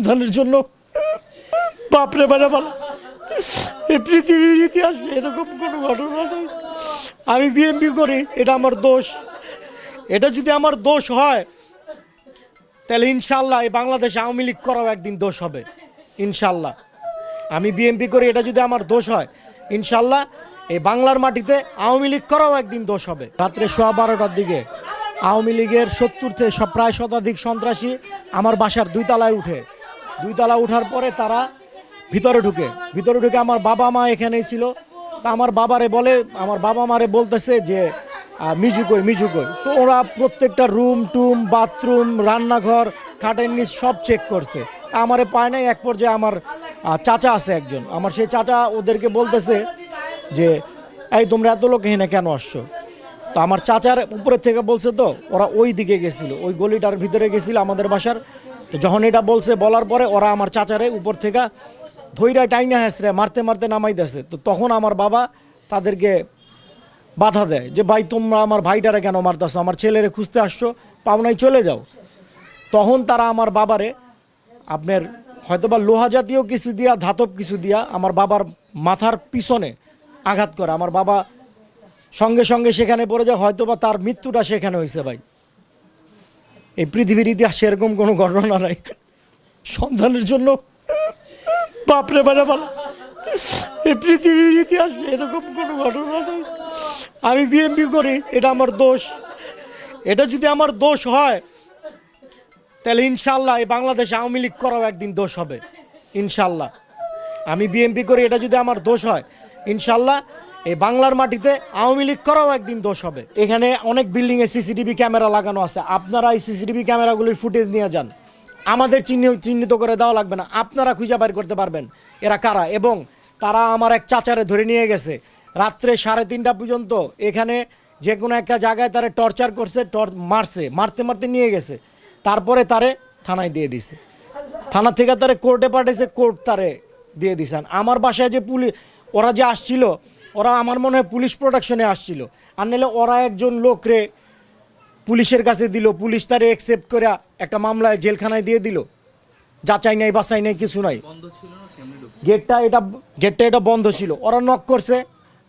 সন্তানের জন্য বাপরে বারে ভালো। এই পৃথিবীর ইতিহাসে এরকম কোনো ঘটনা নেই। আমি বিএমপি করি, এটা আমার দোষ। এটা যদি আমার দোষ হয় তাহলে ইনশাল্লাহ এই বাংলাদেশে আওয়ামী লীগ করাও একদিন দোষ হবে ইনশাল্লাহ। আমি বিএমপি করি, এটা যদি আমার দোষ হয় ইনশাল্লাহ এই বাংলার মাটিতে আওয়ামী লীগ করাও একদিন দোষ হবে। রাত্রে 12:15টার দিকে আওয়ামী লীগের 70 থেকে প্রায় শতাধিক সন্ত্রাসী আমার বাসার 2 তলায় উঠে। 2 তলা উঠার পরে তারা ভিতরে ঢুকে আমার বাবা মা এখানেই ছিল। তা আমার বাবা মারে বলতেছে যে মিজু কই। তো ওরা প্রত্যেকটা রুম টুম বাথরুম রান্নাঘর খাটের নিচ সব চেক করছে। তা আমারে পায় নাই। এক পর্যায়ে আমার চাচা আছে একজন, আমার সেই চাচা ওদেরকে বলতেছে যে এই তোমরা এত লোক এখানে কেন আসছো। তো আমার চাচার উপরের থেকে বলছে, তো ওরা ওই দিকে গেছিলো, ওই গলিটার ভিতরে গেছিলো আমাদের বাসার। তো যখন এটা বলার পরে ওরা আমার চাচারে উপর থেকে ধৈরা টাইনা হেসরে মারতে নামাই দিয়েছে। তো তখন আমার বাবা তাদেরকে বাধা দেয় যে ভাই তোমরা আমার ভাইটারে কেন মারতেছো, আমার ছেলেরে খুঁজতে আসছো, পাওনায় চলে যাও। তখন তারা আমার বাবারে আপনার হয়তোবা লোহা জাতীয় কিছু দিয়া ধাতব কিছু দিয়া আমার বাবার মাথার পিছনে আঘাত করে। আমার বাবা সঙ্গে সঙ্গে সেখানে পড়ে যায়, হয়তোবা তার মৃত্যুটা সেখানে হয়েছে। ভাই এই পৃথিবীর ইতিহাসে এরকম কোনো ঘটনা নাই। সন্তানের জন্য বাপরে বারে ভালো। এই পৃথিবীর ইতিহাসে এরকম কোনো ঘটনা নেই। আমি বিএমপি করি, এটা আমার দোষ। এটা যদি আমার দোষ হয় তাহলে ইনশাল্লাহ এই বাংলাদেশে আওয়ামী লীগ করাও একদিন দোষ হবে ইনশাল্লাহ। আমি বিএমপি করি, এটা যদি আমার দোষ হয় ইনশাল্লাহ এই বাংলার মাটিতে আওয়ামী লীগ করাও একদিন দোষ হবে। এখানে অনেক বিল্ডিংয়ে সিসিটিভি ক্যামেরা লাগানো আছে। আপনারা এই সিসিটিভি ক্যামেরাগুলির ফুটেজ নিয়ে যান, আমাদের চিহ্নিত করে দেওয়া লাগবে না, আপনারা খুঁজে বের করতে পারবেন এরা কারা। এবং তারা আমার এক চাচারে ধরে নিয়ে গেছে রাত্রে 3:30 পর্যন্ত। এখানে যে কোনো একটা জায়গায় তারা টর্চার করছে, মারতে নিয়ে গেছে। তারপরে তারে থানায় দিয়ে দিছে, থানা থেকে তারে কোর্টে পাঠিয়েছে, কোর্ট তারে দিয়ে দিছেন। আমার বাসায় যে ওরা যে আসছিল, ওরা আমার মনে হয় পুলিশ প্রোটেকশনে আসছিল, আর নাহলে ওরা একজন লোকরে পুলিশের কাছে দিল, পুলিশ তারে অ্যাকসেপ্ট করে একটা মামলায় জেলখানায় দিয়ে দিল। যাচাই নাই বাছাই নাই কিছু নাই। গেটটা এটা বন্ধ ছিল। ওরা নক করছে,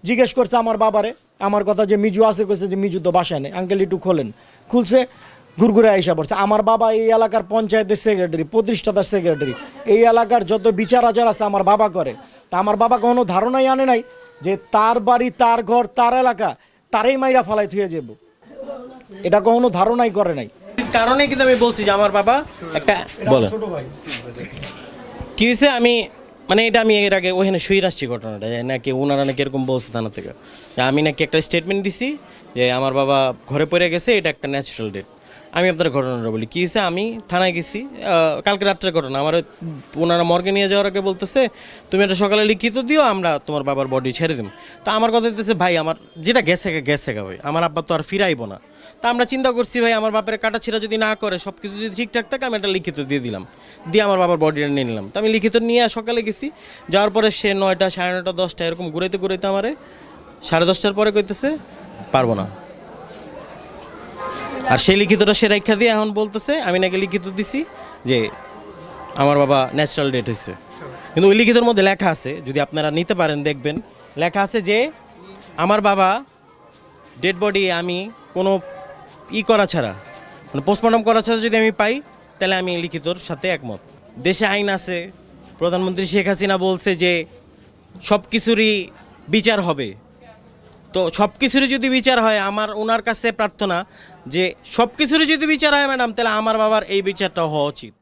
জিজ্ঞেস করছে আমার বাবারে আমার কথা যে মিজু আছে, কইছে যে মিজু তো বাসায় নেই, আঙ্কেল একটু খোলেন। খুলছে, ঘুরঘুরে আইসা পড়ছে। আমার বাবা এই এলাকার পঞ্চায়েতের সেক্রেটারি, প্রতিষ্ঠাতার সেক্রেটারি, এই এলাকার যত বিচার আচার আছে আমার বাবা করে। তা আমার বাবা কোনো ধারণাই আনে নাই যে তার বাড়ি তার ঘর তার এলাকা তারই মাইরা ফালাই থুয়ে যাব, এটা কখনো ধারণাই করে নাই। কারণে কিন্তু আমি বলছি যে আমার বাবা একটা বলে ছোট ভাই কি হয়েছে, আমি মানে এটা আমি এর আগে ওখানে শুয়ে আসছি ঘটনাটা, নাকি ওনারা নাকি এরকম বলছে থানা থেকে, আমি নাকি একটা স্টেটমেন্ট দিছি যে আমার বাবা ঘরে পড়ে গেছে, এটা একটা ন্যাচারাল ডেথ। আমি আপনার ঘটনাটা বলি, কী হয়েছে, আমি থানায় গেছি কালকে রাত্রের ঘটনা। আমার ওনারা মর্গে নিয়ে যাওয়ার আগে বলতেছে তুমি এটা সকালে লিখিত দিও, আমরা তোমার বাবার বডি ছেড়ে দিম। তা আমার কথা দিতেছে ভাই আমার যেটা গেছে ভাই, আমার আব্বা তো আর ফিরাইবো না। তা আমরা চিন্তা করছি ভাই আমার বাপের কাটাছিড়া যদি না করে, সব কিছু যদি ঠিকঠাক থাকে, আমি একটা লিখিত দিয়ে দিলাম, দিয়ে আমার বাবার বডিটা নিয়ে নিলাম। তো আমি লিখিত নিয়ে সকালে গেছি, যাওয়ার পরে সে 9টা, 9:30, 10টা এরকম ঘুরাইতে আমারে 10:30টার পরে কইতেছে পারবো না। আর সেই লিখিতটা সে রেখা দিয়ে এখন বলতেছে আমি নাকি লিখিত দিছি যে আমার বাবা ন্যাচারাল ডেথ হয়েছে। কিন্তু ওই লিখিতের মধ্যে লেখা আছে, যদি আপনারা নিতে পারেন দেখবেন, লেখা আছে যে আমার বাবা ডেড বডি আমি কোনো করা ছাড়া, মানে পোস্টমর্টম করা ছাড়া যদি আমি পাই, তাহলে আমি লিখিতর সাথে একমত। দেশে আইন আছে, প্রধানমন্ত্রী শেখ হাসিনা বলছে যে সব কিছুরই বিচার হবে। তো সব কিছুরই যদি বিচার হয়, আমার ওনার কাছে প্রার্থনা যে সব কিছুরই যদি বিচার হয় ম্যাডাম, তাহলে আমার বাবার এই বিচারটাও হওয়া উচিত।